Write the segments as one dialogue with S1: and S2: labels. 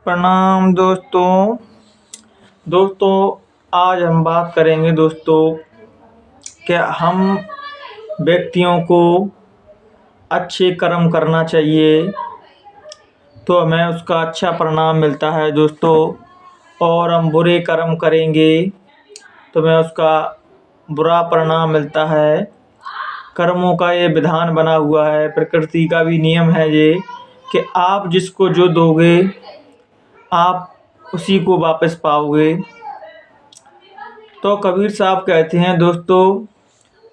S1: प्रणाम दोस्तों। दोस्तों, आज हम बात करेंगे दोस्तों, क्या हम व्यक्तियों को अच्छे कर्म करना चाहिए तो हमें उसका अच्छा परिणाम मिलता है दोस्तों, और हम बुरे कर्म करेंगे तो हमें उसका बुरा परिणाम मिलता है। कर्मों का ये विधान बना हुआ है, प्रकृति का भी नियम है ये, कि आप जिसको जो दोगे आप उसी को वापस पाओगे। तो कबीर साहब कहते हैं दोस्तों,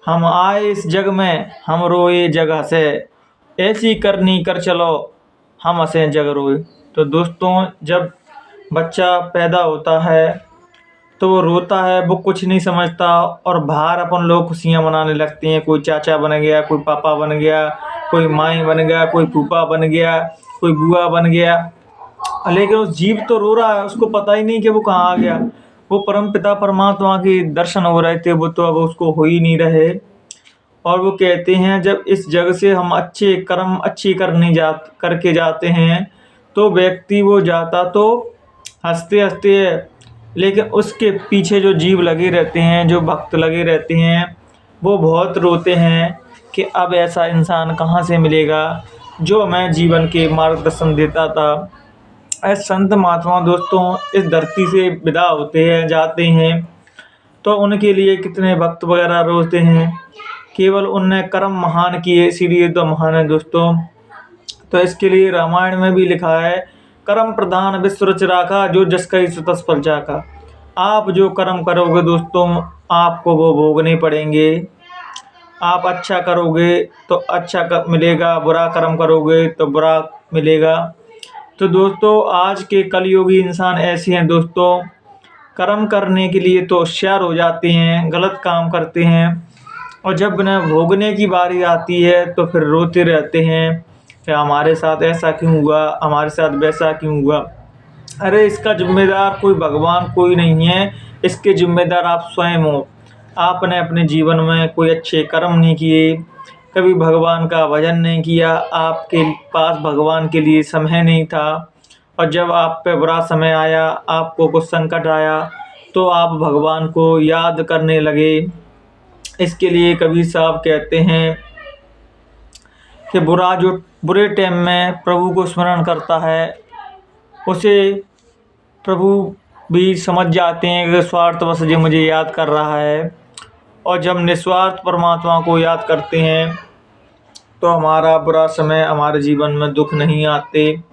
S1: हम आए इस जग में हम रोए जग हंसे, ऐसी करनी कर चलो हम हंसे जग रोए। तो दोस्तों, जब बच्चा पैदा होता है तो वो रोता है, वो कुछ नहीं समझता और बाहर अपन लोग खुशियाँ मनाने लगते हैं। कोई चाचा बन गया, कोई पापा बन गया, कोई माई बन गया, कोई फूफा बन गया, कोई बुआ बन गया, लेकिन उस जीव तो रो रहा है, उसको पता ही नहीं कि वो कहाँ आ गया। वो परम पिता परमात्मा के दर्शन हो रहे थे, वो तो अब उसको हो ही नहीं रहे। और वो कहते हैं, जब इस जग से हम अच्छे कर्म अच्छी करके जाते हैं तो व्यक्ति वो जाता तो हंसते हंसते है, लेकिन उसके पीछे जो जीव लगे रहते हैं, जो भक्त लगे रहते हैं, वो बहुत रोते हैं कि अब ऐसा इंसान कहाँ से मिलेगा जो हमें जीवन के मार्गदर्शन देता था। ऐसे संत महात्मा दोस्तों इस धरती से विदा होते हैं, जाते हैं, तो उनके लिए कितने भक्त वगैरह रोते हैं। केवल उनने कर्म महान किए, इसीलिए तो महान है दोस्तों। तो इसके लिए रामायण में भी लिखा है, कर्म प्रधान विश्व रच राखा, जो जस कहि सो तस फल चाखा। आप जो कर्म करोगे दोस्तों, आपको वो भोगने पड़ेंगे। आप अच्छा करोगे तो अच्छा मिलेगा, बुरा कर्म करोगे तो बुरा मिलेगा। तो दोस्तों, आज के कलयुगी इंसान ऐसे हैं दोस्तों, कर्म करने के लिए तो होशियार हो जाते हैं, गलत काम करते हैं, और जब उन्हें भोगने की बारी आती है तो फिर रोते रहते हैं कि हमारे साथ ऐसा क्यों हुआ, हमारे साथ वैसा क्यों हुआ। अरे इसका जिम्मेदार कोई भगवान कोई नहीं है, इसके जिम्मेदार आप स्वयं हो। आपने अपने जीवन में कोई अच्छे कर्म नहीं किए, कभी भगवान का भजन नहीं किया, आपके पास भगवान के लिए समय नहीं था, और जब आप पे बुरा समय आया, आपको कुछ संकट आया, तो आप भगवान को याद करने लगे। इसके लिए कबीर साहब कहते हैं कि बुरे टाइम में प्रभु को स्मरण करता है, उसे प्रभु भी समझ जाते हैं कि स्वार्थवश ये मुझे याद कर रहा है। और जब निस्वार्थ परमात्मा को याद करते हैं तो हमारा बुरा समय हमारे जीवन में दुख नहीं आते।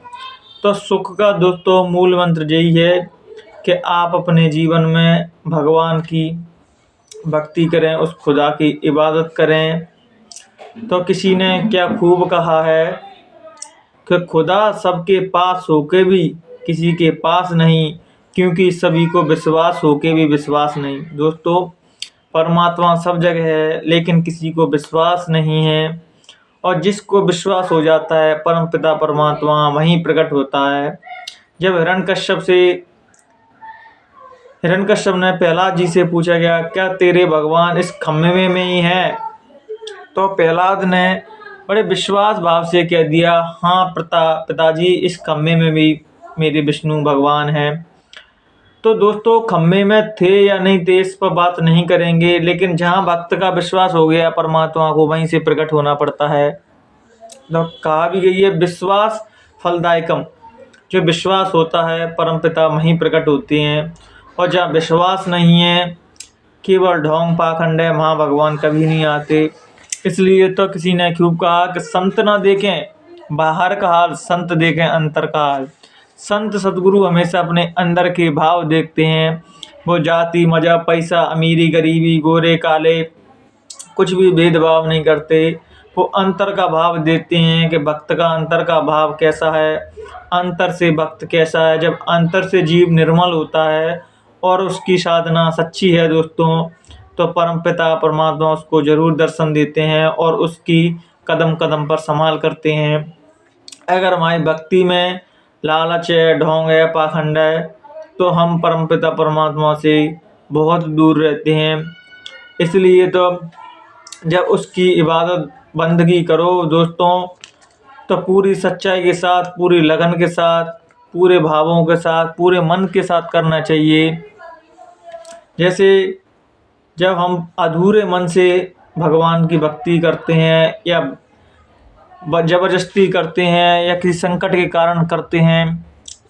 S1: तो सुख का दोस्तों मूल मंत्र यही है कि आप अपने जीवन में भगवान की भक्ति करें, उस खुदा की इबादत करें। तो किसी ने क्या खूब कहा है कि खुदा सबके पास होके भी किसी के पास नहीं, क्योंकि सभी को विश्वास होके भी विश्वास नहीं। दोस्तों, परमात्मा सब जगह है, लेकिन किसी को विश्वास नहीं है, और जिसको विश्वास हो जाता है परम पिता परमात्मा वहीं प्रकट होता है। जब हिरण्यकश्यप ने प्रहलाद जी से पूछा गया, क्या तेरे भगवान इस खम्भे में ही हैं? तो प्रहलाद ने बड़े विश्वास भाव से कह दिया, हाँ पिताजी, इस खम्भे में भी मेरे विष्णु भगवान हैं। तो दोस्तों, खम्भे में थे या नहीं थे इस पर बात नहीं करेंगे, लेकिन जहाँ भक्त का विश्वास हो गया परमात्मा को, वहीं से प्रकट होना पड़ता है। तो कहा भी गई है, विश्वास फलदायकम, जो विश्वास होता है परम पिता वहीं प्रकट होते हैं, और जहाँ विश्वास नहीं है, केवल ढोंग पाखंड है, वहाँ भगवान कभी नहीं आते। इसलिए तो किसी ने खूब कहा कि संत ना देखें बाहर का हाल, संत देखें अंतर का हाल। संत सद्गुरु हमेशा अपने अंदर के भाव देखते हैं। वो जाति मजहब पैसा अमीरी गरीबी गोरे काले कुछ भी भेदभाव नहीं करते, वो अंतर का भाव देखते हैं कि भक्त का अंतर का भाव कैसा है, अंतर से भक्त कैसा है। जब अंतर से जीव निर्मल होता है और उसकी साधना सच्ची है दोस्तों, तो परम पिता परमात्मा उसको जरूर दर्शन देते हैं और उसकी कदम कदम पर संभाल करते हैं। अगर हमारी भक्ति में लालच है, ढोंग है, पाखंड है, तो हम परम पिता परमात्मा से बहुत दूर रहते हैं। इसलिए तो जब उसकी इबादत बंदगी करो दोस्तों, तो पूरी सच्चाई के साथ, पूरी लगन के साथ, पूरे भावों के साथ, पूरे मन के साथ करना चाहिए। जैसे जब हम अधूरे मन से भगवान की भक्ति करते हैं या ज़बरदस्ती करते हैं या किसी संकट के कारण करते हैं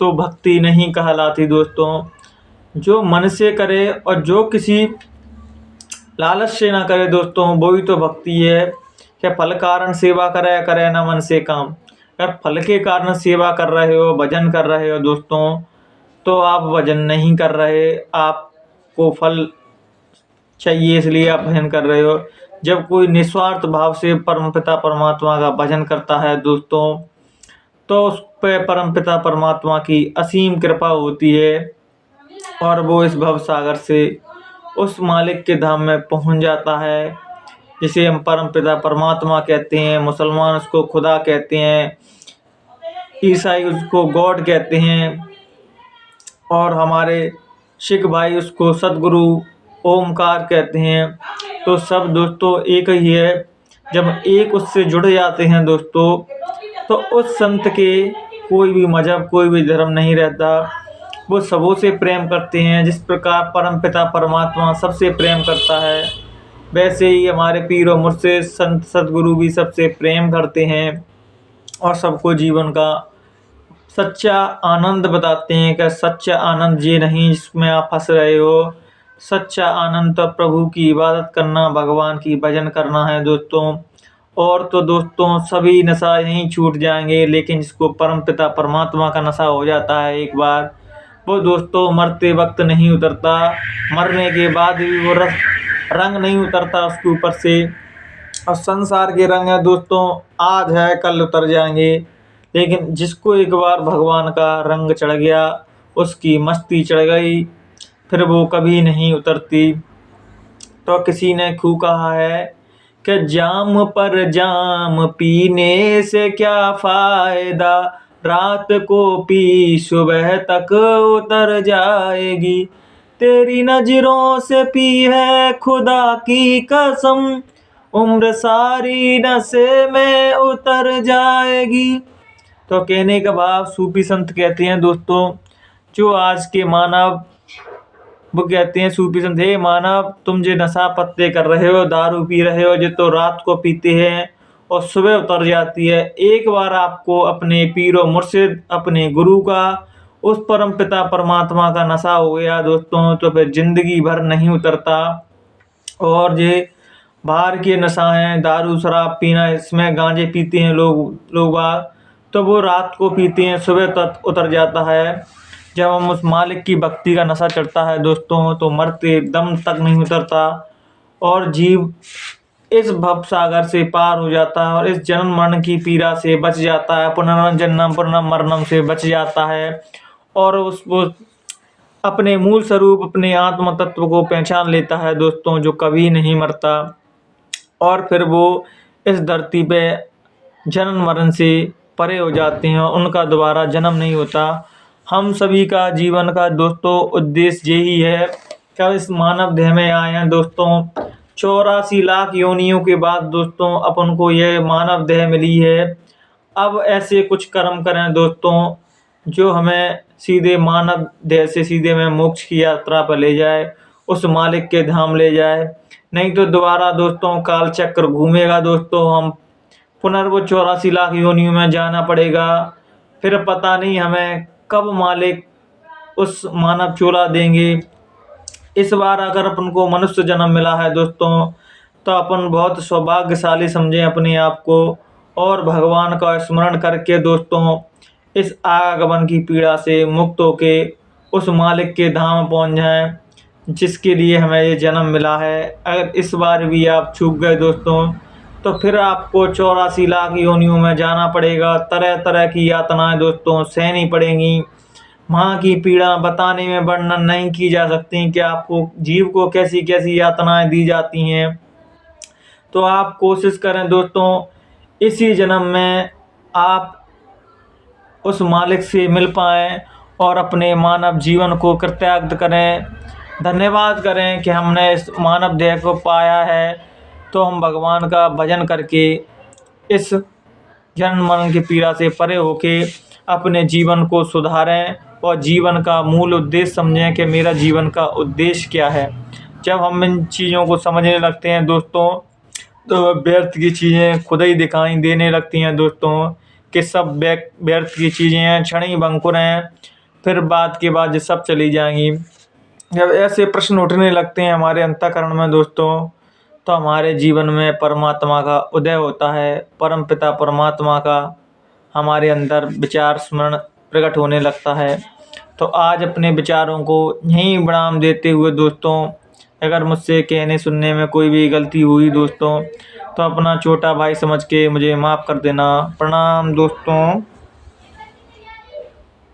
S1: तो भक्ति नहीं कहलाती दोस्तों। जो मन से करे और जो किसी लालच से ना करे दोस्तों, वही तो भक्ति है। क्या फल कारण सेवा करे, करे ना मन से काम। अगर फल के कारण सेवा कर रहे हो, भजन कर रहे हो दोस्तों, तो आप भजन नहीं कर रहे, आपको फल चाहिए इसलिए आप भजन कर रहे हो। जब कोई निस्वार्थ भाव से परमपिता परमात्मा का भजन करता है दोस्तों, तो उस पर परमपिता परमात्मा की असीम कृपा होती है और वो इस भव सागर से उस मालिक के धाम में पहुंच जाता है, जिसे हम परमपिता परमात्मा कहते हैं। मुसलमान उसको खुदा कहते हैं, ईसाई उसको गॉड कहते हैं और हमारे सिख भाई उसको सतगुरु ओमकार कहते हैं। तो सब दोस्तों एक ही है। जब एक उससे जुड़ जाते हैं दोस्तों, तो उस संत के कोई भी मजहब, कोई भी धर्म नहीं रहता। वो सबों से प्रेम करते हैं। जिस प्रकार परमपिता परमात्मा सबसे प्रेम करता है, वैसे ही हमारे पीर और मुर्शिद संत सतगुरु भी सबसे प्रेम करते हैं और सबको जीवन का सच्चा आनंद बताते हैं। कि सच्चा आनंद ये नहीं जिसमें आप फंस रहे हो। सच्चा आनंद तो प्रभु की इबादत करना, भगवान की भजन करना है दोस्तों। और तो दोस्तों सभी नशा यहीं छूट जाएंगे, लेकिन जिसको परमपिता परमात्मा का नशा हो जाता है एक बार, वो दोस्तों मरते वक्त नहीं उतरता। मरने के बाद भी वो रंग नहीं उतरता उसके ऊपर से। और संसार के रंग है दोस्तों, आज है कल उतर जाएंगे, लेकिन जिसको एक बार भगवान का रंग चढ़ गया, उसकी मस्ती चढ़ गई, फिर वो कभी नहीं उतरती। तो किसी ने खूब कहा है कि जाम पर जाम पीने से क्या फायदा, रात को पी सुबह तक उतर जाएगी। तेरी नजरों से पी है खुदा की कसम, उम्र सारी नशे में उतर जाएगी। तो कहने का भाव सूफी संत कहते हैं दोस्तों, जो आज के मानव, वो कहते हैं सूफी संत, हे मानव तुम जो नशा पत्ते कर रहे हो, दारू पी रहे हो, जो तो रात को पीते हैं और सुबह उतर जाती है। एक बार आपको अपने पीरो मुर्शिद, अपने गुरु का, उस परम पिता परमात्मा का नशा हो गया दोस्तों, तो फिर जिंदगी भर नहीं उतरता। और ये बाहर के नशा हैं, दारू शराब पीना, इसमें गांजे पीते हैं लोग बाग, तो वो रात को पीते हैं, सुबह तक उतर जाता है। जब हम उस मालिक की भक्ति का नशा चढ़ता है दोस्तों, तो मरते दम तक नहीं उतरता और जीव इस भव सागर से पार हो जाता है और इस जन्म मरण की पीड़ा से बच जाता है, पुनर्जन्म पुनर्मरणम से बच जाता है और वो अपने मूल स्वरूप, अपने आत्म तत्व को पहचान लेता है दोस्तों, जो कभी नहीं मरता। और फिर वो इस धरती पे जन्म मरण से परे हो जाते हैं और उनका दोबारा जन्म नहीं होता। हम सभी का जीवन का दोस्तों उद्देश्य यही है कि इस मानव देह में आए हैं दोस्तों। 84 लाख योनियों के बाद दोस्तों अपन को यह मानव देह मिली है। अब ऐसे कुछ कर्म करें दोस्तों जो हमें सीधे मानव देह से सीधे में मोक्ष की यात्रा पर ले जाए, उस मालिक के धाम ले जाए। नहीं तो दोबारा दोस्तों काल चक्र घूमेगा दोस्तों, हम पुनर्व 84 लाख योनियों में जाना पड़ेगा। फिर पता नहीं हमें कब मालिक उस मानव चोला देंगे। इस बार अगर अपन को मनुष्य जन्म मिला है दोस्तों, तो अपन बहुत सौभाग्यशाली समझें अपने आप को और भगवान का स्मरण करके दोस्तों इस आगमन की पीड़ा से मुक्त होके उस मालिक के धाम पहुंच जाएं, जिसके लिए हमें ये जन्म मिला है। अगर इस बार भी आप चूक गए दोस्तों, तो फिर आपको 84 लाख योनियों में जाना पड़ेगा। तरह तरह की यातनाएं दोस्तों सहनी पड़ेंगी। माँ की पीड़ा बताने में वर्णन नहीं की जा सकती कि आपको जीव को कैसी कैसी यातनाएं दी जाती हैं। तो आप कोशिश करें दोस्तों इसी जन्म में आप उस मालिक से मिल पाएँ और अपने मानव जीवन को कृतज्ञ करें, धन्यवाद करें कि हमने इस मानव देह को पाया है। तो हम भगवान का भजन करके इस जन्म मरण की पीड़ा से परे होके अपने जीवन को सुधारें और जीवन का मूल उद्देश्य समझें कि मेरा जीवन का उद्देश्य क्या है। जब हम इन चीज़ों को समझने लगते हैं दोस्तों, तो व्यर्थ की चीज़ें खुद ही दिखाई देने लगती हैं दोस्तों, कि सब व्यर्थ की चीज़ें हैं, क्षणिक भंगुर हैं, फिर बाद के बाद ये सब चली जाएंगी। जब ऐसे प्रश्न उठने लगते हैं हमारे अंतःकरण में दोस्तों, तो हमारे जीवन में परमात्मा का उदय होता है। परमपिता परमात्मा का हमारे अंदर विचार स्मरण प्रकट होने लगता है। तो आज अपने विचारों को यहीं विराम देते हुए दोस्तों, अगर मुझसे कहने सुनने में कोई भी गलती हुई दोस्तों, तो अपना छोटा भाई समझ के मुझे माफ़ कर देना। प्रणाम दोस्तों।